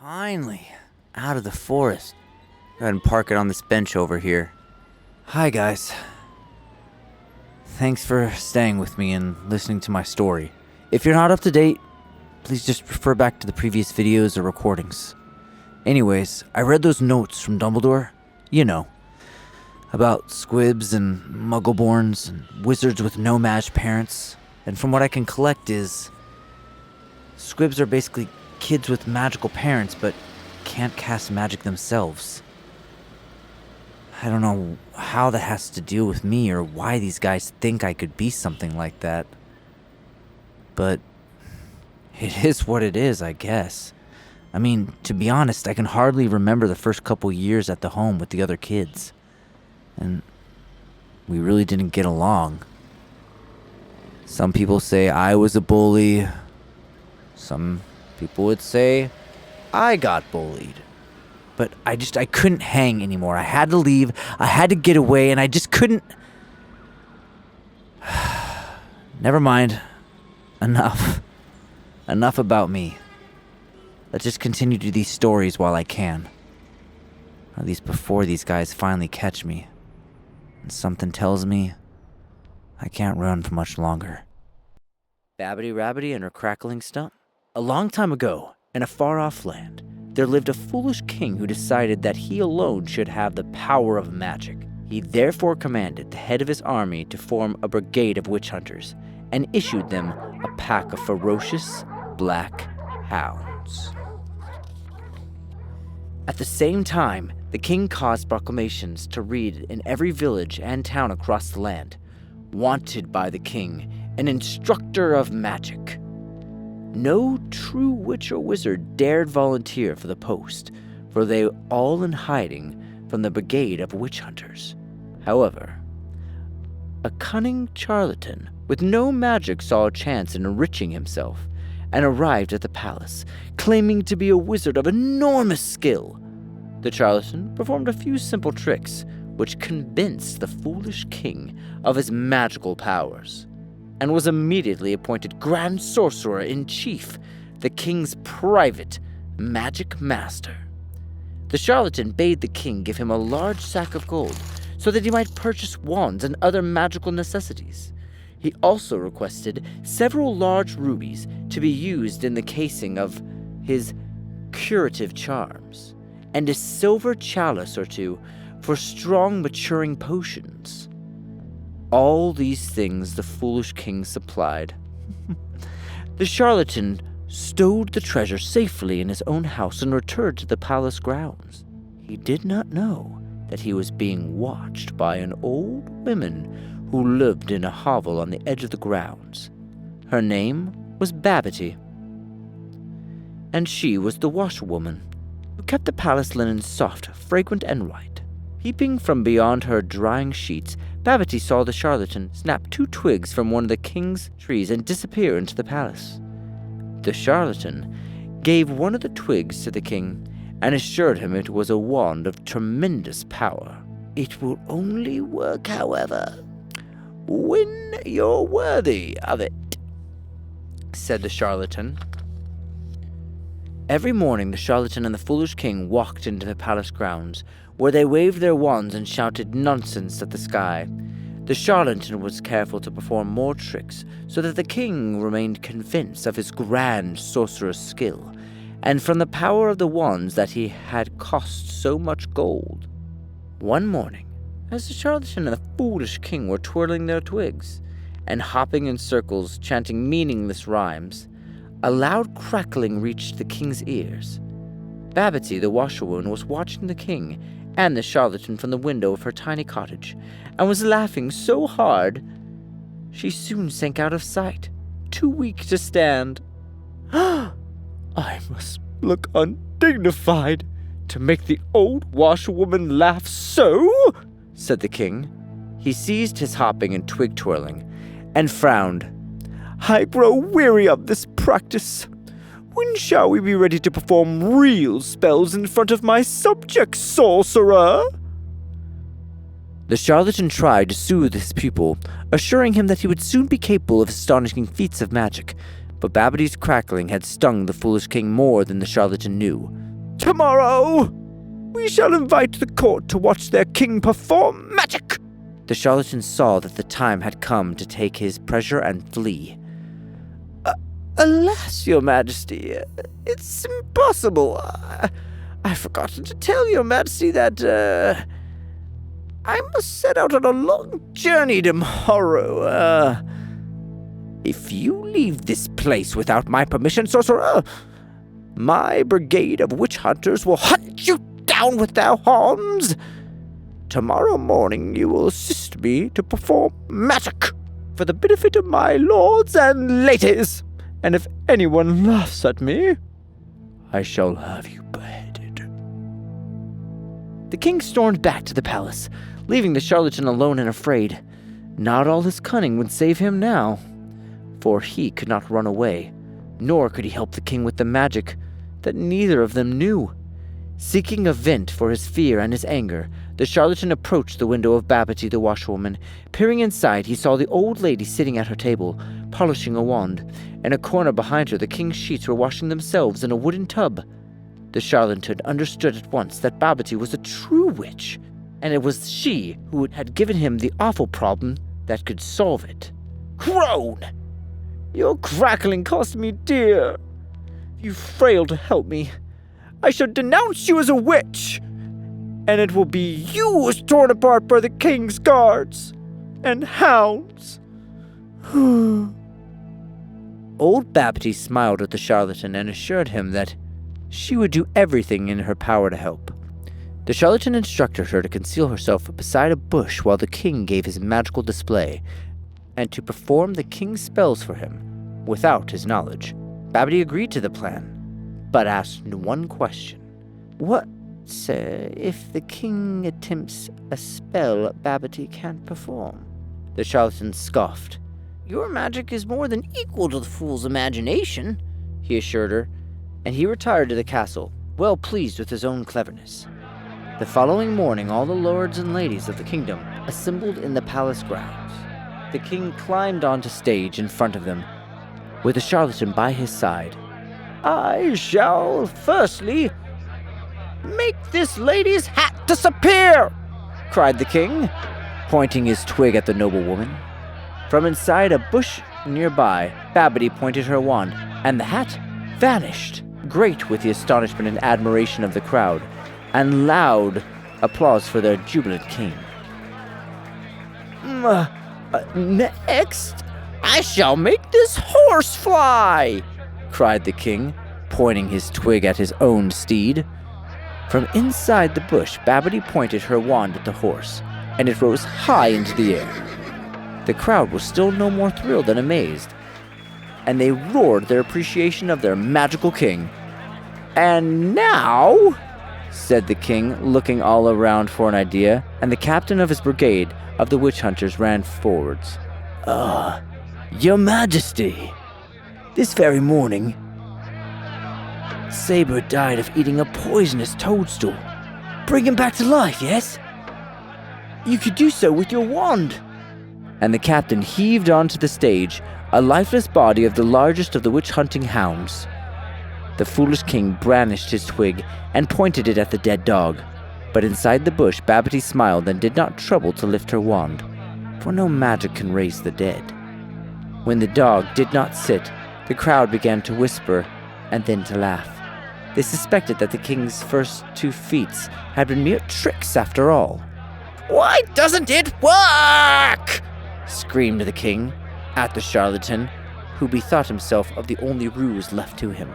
Finally, out of the forest. Go ahead and park it on this bench over here. Hi, guys. Thanks for staying with me and listening to my story. If you're not up to date, please just refer back to the previous videos or recordings. Anyways, I read those notes from Dumbledore, about squibs and muggleborns and wizards with no-match parents. And from what I can collect is, squibs are basically kids with magical parents but can't cast magic themselves. I don't know how that has to do with me or why these guys think I could be something like that. But it is what it is, I guess. I mean, to be honest, I can hardly remember the first couple years at the home with the other kids. And we really didn't get along. Some people say I was a bully. Some people would say I got bullied. But I couldn't hang anymore. I had to leave. I had to get away, and I just couldn't. Never mind. Enough. Enough about me. Let's just continue to do these stories while I can. At least before these guys finally catch me. And something tells me I can't run for much longer. Babbity Rabbity and her crackling stump. A long time ago, in a far-off land, there lived a foolish king who decided that he alone should have the power of magic. He therefore commanded the head of his army to form a brigade of witch hunters and issued them a pack of ferocious black hounds. At the same time, the king caused proclamations to read in every village and town across the land. Wanted by the king, an instructor of magic. No true witch or wizard dared volunteer for the post, for they were all in hiding from the brigade of witch hunters. However, a cunning charlatan with no magic saw a chance in enriching himself and arrived at the palace, claiming to be a wizard of enormous skill. The charlatan performed a few simple tricks, which convinced the foolish king of his magical powers, and was immediately appointed Grand Sorcerer-in-Chief, the king's private magic master. The charlatan bade the king give him a large sack of gold so that he might purchase wands and other magical necessities. He also requested several large rubies to be used in the casing of his curative charms, and a silver chalice or two for strong maturing potions. All these things the foolish king supplied. The charlatan stowed the treasure safely in his own house and returned to the palace grounds. He did not know that he was being watched by an old woman who lived in a hovel on the edge of the grounds. Her name was Babbity, and she was the washerwoman who kept the palace linen soft, fragrant, and white. Peeping from beyond her drying sheets, Babbity saw the charlatan snap 2 twigs from one of the king's trees and disappear into the palace. The charlatan gave one of the twigs to the king and assured him it was a wand of tremendous power. It will only work, however, when you're worthy of it, said the charlatan. Every morning the charlatan and the foolish king walked into the palace grounds, where they waved their wands and shouted nonsense at the sky. The charlatan was careful to perform more tricks so that the king remained convinced of his grand sorcerer's skill, and from the power of the wands that he had cost so much gold. One morning, as the charlatan and the foolish king were twirling their twigs and hopping in circles chanting meaningless rhymes, a loud crackling reached the king's ears. Babbity, the washerwoman, was watching the king and the charlatan from the window of her tiny cottage, and was laughing so hard she soon sank out of sight, too weak to stand. I must look undignified to make the old washerwoman laugh so, said the king. He ceased his hopping and twig twirling and frowned. I grow weary of this practice. When shall we be ready to perform real spells in front of my subject, sorcerer? The charlatan tried to soothe his pupil, assuring him that he would soon be capable of astonishing feats of magic, but Babbity's crackling had stung the foolish king more than the charlatan knew. Tomorrow, we shall invite the court to watch their king perform magic. The charlatan saw that the time had come to take his treasure and flee. Alas, your majesty, it's impossible. I've forgotten to tell your majesty that, I must set out on a long journey tomorrow. If you leave this place without my permission, sorcerer, my brigade of witch hunters will hunt you down with their horns. Tomorrow morning you will assist me to perform magic for the benefit of my lords and ladies. And if anyone laughs at me, I shall have you beheaded. The king stormed back to the palace, leaving the charlatan alone and afraid. Not all his cunning would save him now, for he could not run away, nor could he help the king with the magic that neither of them knew. Seeking a vent for his fear and his anger, the charlatan approached the window of Babbity the washerwoman. Peering inside, he saw the old lady sitting at her table, polishing a wand. In a corner behind her, the king's sheets were washing themselves in a wooden tub. The charlatan understood at once that Babbity was a true witch, and it was she who had given him the awful problem that could solve it. Crone! Your crackling cost me dear. You failed to help me. I shall denounce you as a witch, and it will be you who is torn apart by the king's guards and hounds. Old Babbity smiled at the charlatan and assured him that she would do everything in her power to help. The charlatan instructed her to conceal herself beside a bush while the king gave his magical display, and to perform the king's spells for him, without his knowledge. Babbity agreed to the plan, but asked one question. What, sir, if the king attempts a spell Babbity can't perform? The charlatan scoffed. Your magic is more than equal to the fool's imagination, he assured her, and he retired to the castle, well pleased with his own cleverness. The following morning, all the lords and ladies of the kingdom assembled in the palace grounds. The king climbed onto stage in front of them, with the charlatan by his side. I shall firstly make this lady's hat disappear, cried the king, pointing his twig at the noblewoman. From inside a bush nearby, Babbity pointed her wand, and the hat vanished, great with the astonishment and admiration of the crowd, and loud applause for their jubilant king. Next, I shall make this horse fly, cried the king, pointing his twig at his own steed. From inside the bush, Babbity pointed her wand at the horse, and it rose high into the air. The crowd was still no more thrilled than amazed, and they roared their appreciation of their magical king. And now, said the king, looking all around for an idea, and the captain of his brigade of the witch hunters ran forwards. Your Majesty, this very morning, Saber died of eating a poisonous toadstool. Bring him back to life, yes? You could do so with your wand. And the captain heaved onto the stage a lifeless body of the largest of the witch-hunting hounds. The foolish king brandished his twig and pointed it at the dead dog. But inside the bush, Babbity smiled and did not trouble to lift her wand, for no magic can raise the dead. When the dog did not sit, the crowd began to whisper and then to laugh. They suspected that the king's first 2 feats had been mere tricks after all. Why doesn't it work? Screamed the king at the charlatan, who bethought himself of the only ruse left to him.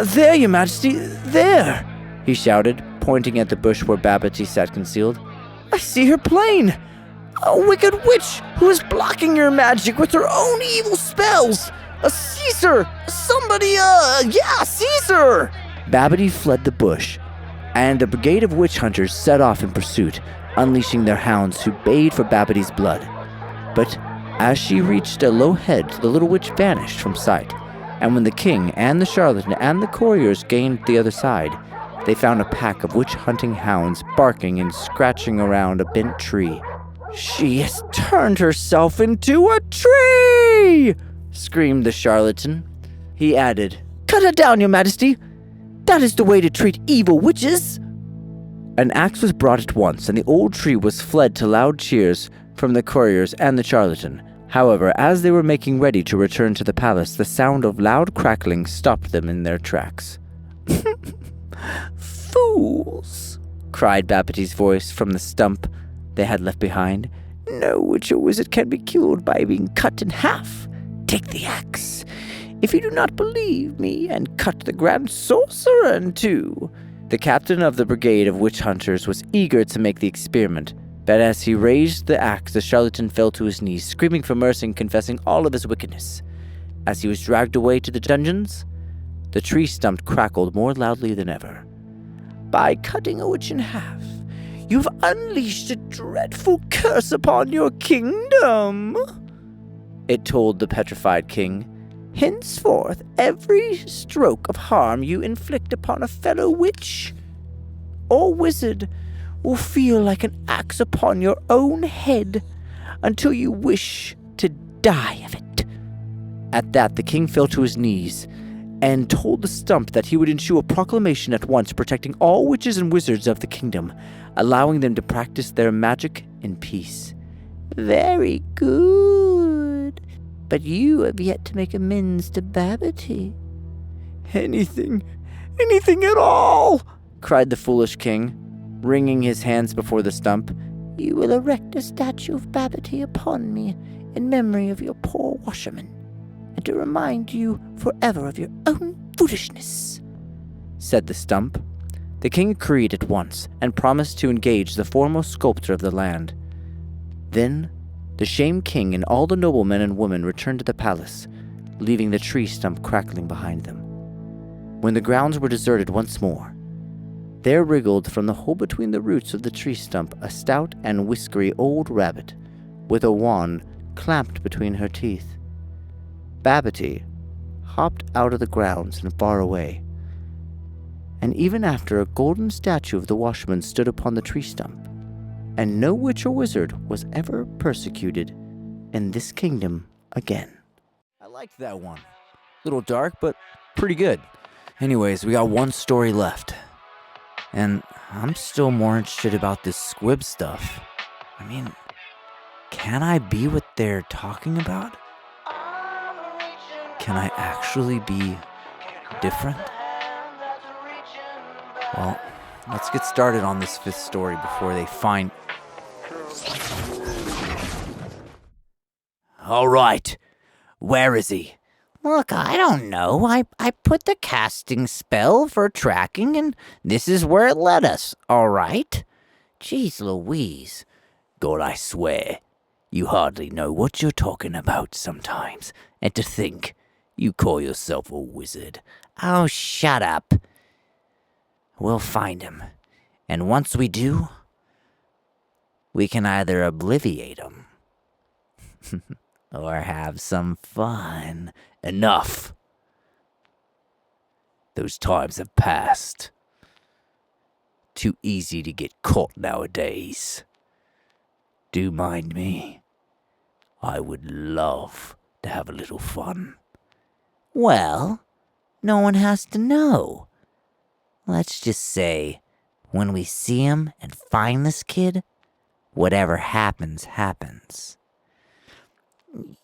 There, your majesty, there, he shouted, pointing at the bush where Babbity sat concealed. I see her plain. A wicked witch who is blocking your magic with her own evil spells. A Caesar! Somebody, Caesar! Babbity fled the bush, and a brigade of witch hunters set off in pursuit, unleashing their hounds who bayed for Babbity's blood. But as she reached a low hedge, the little witch vanished from sight, and when the king and the charlatan and the couriers gained the other side, they found a pack of witch-hunting hounds barking and scratching around a bent tree. She has turned herself into a tree! Screamed the charlatan. He added, Cut her down, your majesty! That is the way to treat evil witches! An axe was brought at once, and the old tree was fled to loud cheers from the courtiers and the charlatan. However, as they were making ready to return to the palace, the sound of loud crackling stopped them in their tracks. "Fools!" cried Babity's voice from the stump they had left behind. "No witch or wizard can be killed by being cut in half. Take the axe, if you do not believe me, and cut the grand sorcerer in two." The captain of the brigade of witch hunters was eager to make the experiment, but as he raised the axe, the charlatan fell to his knees, screaming for mercy and confessing all of his wickedness. As he was dragged away to the dungeons, the tree stump crackled more loudly than ever. "By cutting a witch in half, you've unleashed a dreadful curse upon your kingdom," it told the petrified king. "Henceforth, every stroke of harm you inflict upon a fellow witch or wizard will feel like an axe upon your own head until you wish to die of it." At that, the king fell to his knees and told the stump that he would issue a proclamation at once protecting all witches and wizards of the kingdom, allowing them to practice their magic in peace. "Very good. But you have yet to make amends to Babity." Anything at all!" cried the foolish king, wringing his hands before the stump. "You will erect a statue of Babity upon me in memory of your poor washerman, and to remind you forever of your own foolishness," said the stump. The king agreed at once and promised to engage the foremost sculptor of the land. Then the shamed king and all the noblemen and women returned to the palace, leaving the tree stump crackling behind them. When the grounds were deserted once more, there wriggled from the hole between the roots of the tree stump a stout and whiskery old rabbit, with a wand clamped between her teeth. Babity hopped out of the grounds and far away, and even after a golden statue of the washerman stood upon the tree stump, and no witch or wizard was ever persecuted in this kingdom again. I liked that one. Little dark, but pretty good. Anyways, we got one story left. And I'm still more interested about this squib stuff. I mean, can I be what they're talking about? Can I actually be different? Well, let's get started on this fifth story before they find... All right, where is he? Look, I don't know. I put the casting spell for tracking, and this is where it led us, all right? Jeez Louise. God, I swear, you hardly know what you're talking about sometimes. And to think, you call yourself a wizard. Oh, shut up. We'll find him. And once we do, we can either obliviate him or have some fun. Enough. Those times have passed. Too easy to get caught nowadays. Do mind me. I would love to have a little fun. Well, no one has to know. Let's just say, when we see him and find this kid, whatever happens, happens.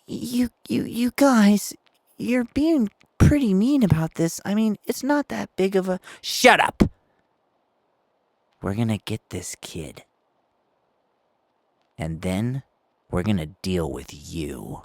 You guys, you're being pretty mean about this. I mean, it's not that big of a... Shut up! We're gonna get this kid. And then we're gonna deal with you.